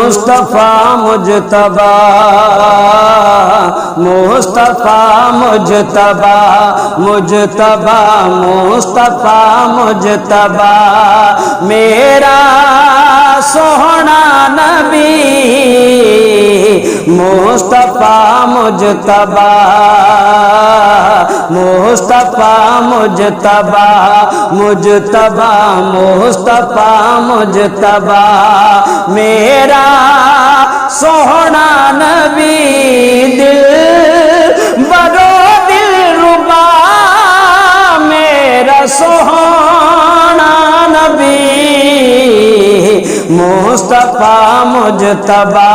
مصطفیٰ مجتبی مصطفیٰ مجتبی مجتبی مصطفیٰ مجتبی میرا سوہنا نبی مصطفیٰ مجتبی مصطفیٰ مجتبی مجتبی مصطفیٰ مجتبی میرا سوہنا نبی دل برو دل ربا میرا سوہنا نبی مصطفیٰ مجتبی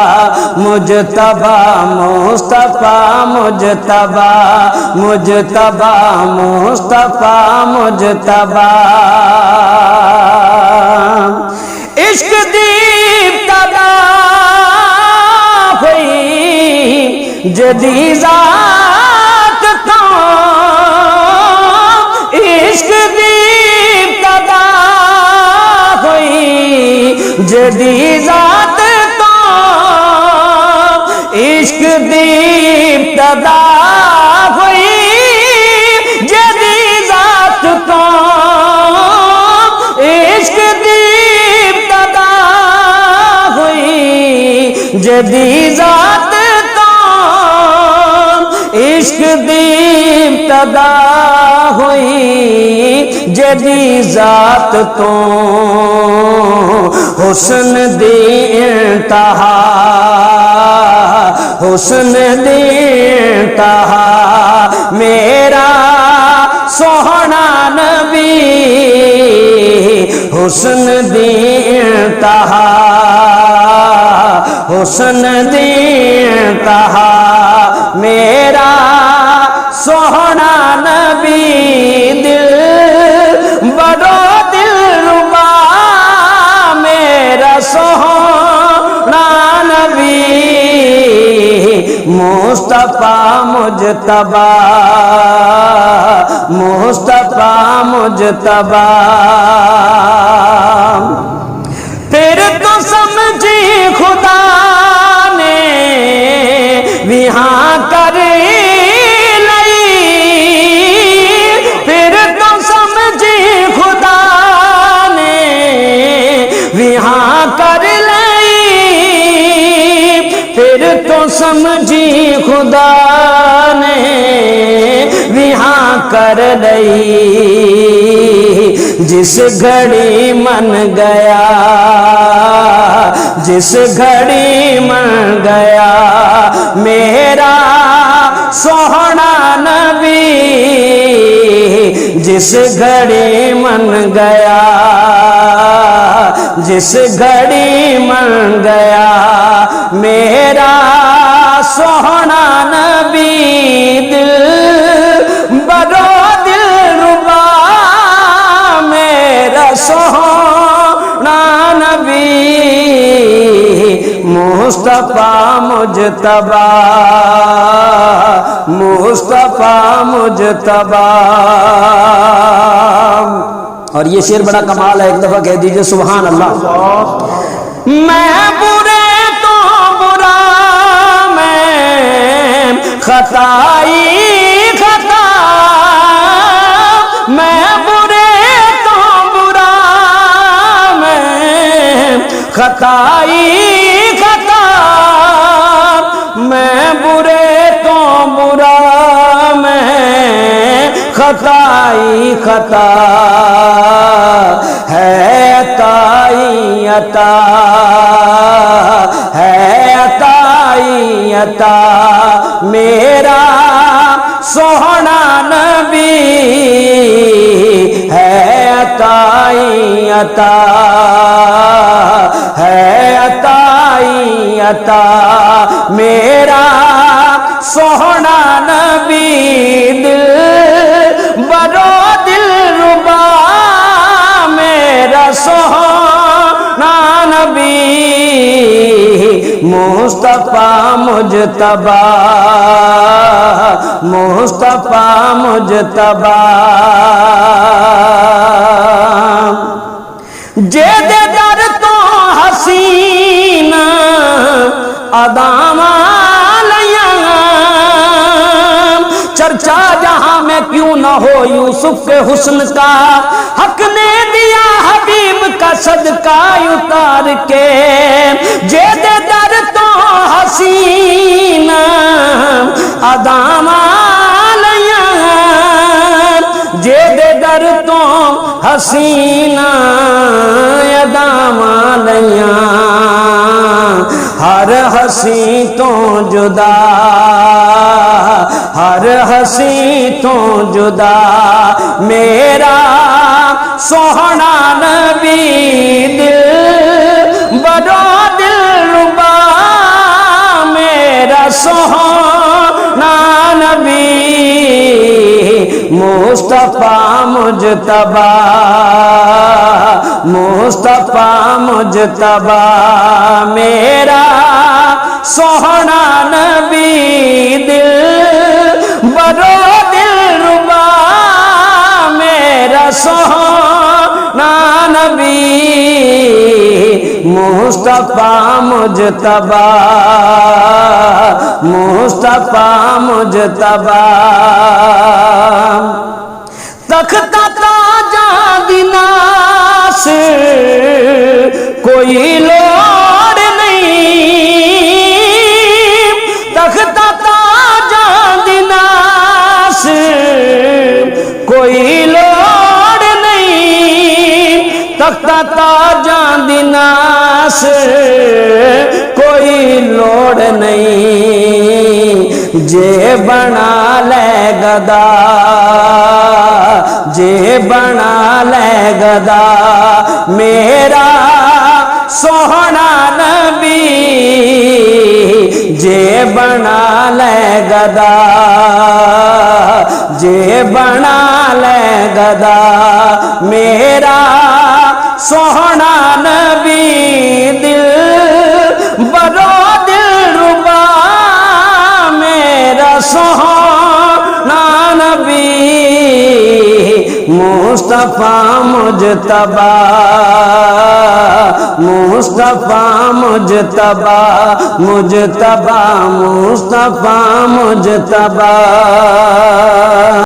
مجتبی مصطفیٰ مجتبی مجتبی مصطفیٰ مجتبی عشق دی ابتدا ہوئی جدی ذات تو عشق دی ابتدا ہوئی جدی ذات تو عشق دی ابتدا ہوئی جدی ذات تو عشق دی ابتدا ہوئی جدی ذات تو عشق دی ابتدا ہوئی جدی ذات تو حسن دی انتہا حسن دی انتہا میرا سوہنا نبی حسن دی انتہا حسن دی انتہا میرا سوہنا نبی دل بڑو دل ربا میرا سوہنا نبی مصطفیٰ مجتبی مصطفیٰ مجتبی پھر تو سمجھی خدا نے وہاں کر لئی پھر تو سمجھی خدا نے وہاں کر لئی پھر تو سمجھی خدا نے وہاں کر لئی جس گھڑی من گیا جس گھڑی من گیا میرا سوہنا نبی جس گھڑی من گیا جس گھڑی من گیا میرا سوہنا نبی دل برو دل ربا میرا سوہنا نبی مصطفیٰ مجتبی مصطفیٰ مجتبی اور یہ شعر بڑا کمال ہے ایک دفعہ کہہ دیجئے سبحان اللہ میں برے تو برا میں خطائی خطا میں برے تو برا میں خطائی خطا میں برے تو برا میں خطائی خطا ہے عطائی عطا ہے عطائی عطا میرا سوہنا نبی ہے عطائی عطا ہے عطائی عطا میرا سوہنا نبی دل برو دل ربا میرا سوہنا نبی مصطفیٰ مجتبی مصطفیٰ مجتبی جے دے در تو حسین ادام چرچا جہاں میں کیوں نہ ہو یوسف کے حسن کا حق نے دیا حبیب کا صدقہ اتار کے جے دے در تو حسین ادام جے دے در تو حسین ادام ہر ہنسی تو جدا ہر ہنسی تو جدا میرا سوہنا نبی دل بڑا دل ربا میرا سوہنا نبی مصطفیٰ مجتبی مصطفیٰ مجتبی میرا سوہنا نبی دل بڑا دل ربا میرا سوہنا نبی مصطفیٰ مجتبی مصطفیٰ مجتبی تختہ تاجاں دی ناصر کوئی لوڑ نہیں تختہ تاجاں دی ناصر کوئی لوڑ نہیں تختہ تاجاں دی ناصر کوئی لوڑ نہیں جے بنا لے گدا جے بنا لے گدا میرا سوہنا نبی جے بنا لے گدا جے بنا لے گدا میرا سوہنا نبی دل بڑا دل ربا میرا سوہنا نبی مصطفیٰ مجتبی مصطفیٰ مجتبی مجتبی مصطفیٰ مجتبی